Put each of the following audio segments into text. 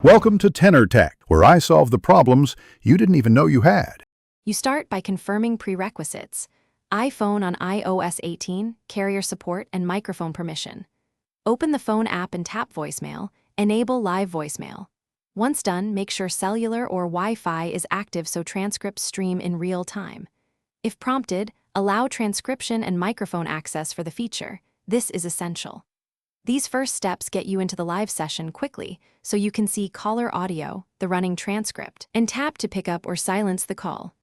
Welcome to Tenor Tech, where I solve the problems you didn't even know you had. You start by confirming prerequisites: iPhone on iOS 18, carrier support, and microphone permission. Open the phone app and tap voicemail. Enable live voicemail. Once done, make sure cellular or Wi-Fi is active so transcripts stream in real time. If prompted, allow transcription and microphone access for the feature. This is essential. These first steps get you into the live session quickly, so you can see caller audio, the running transcript, and tap to pick up or silence the call.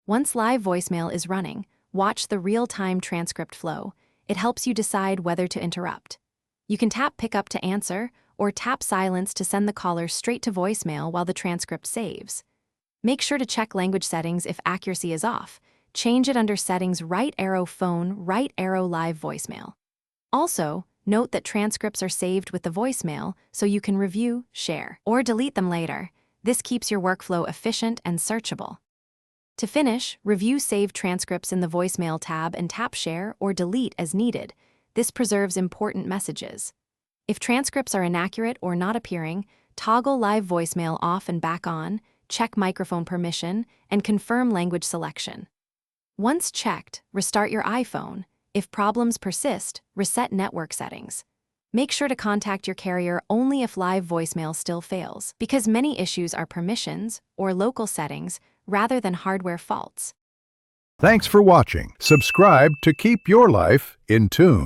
Once live voicemail is running, watch the real-time transcript flow. It helps you decide whether to interrupt. You can tap pick up to answer, or tap silence to send the caller straight to voicemail while the transcript saves. Make sure to check language settings if accuracy is off. Change it under Settings, right arrow Phone, right arrow Live Voicemail. Also, note that transcripts are saved with the voicemail so you can review, share, or delete them later. This keeps your workflow efficient and searchable. To finish, review saved transcripts in the voicemail tab and tap share or delete as needed. This preserves important messages. If transcripts are inaccurate or not appearing, toggle live voicemail off and back on, check microphone permission, and confirm language selection. Once checked, restart your iPhone. If problems persist, reset network settings. Make sure to contact your carrier only if live voicemail still fails, because many issues are permissions or local settings rather than hardware faults. Thanks for watching. Subscribe to keep your life in tune.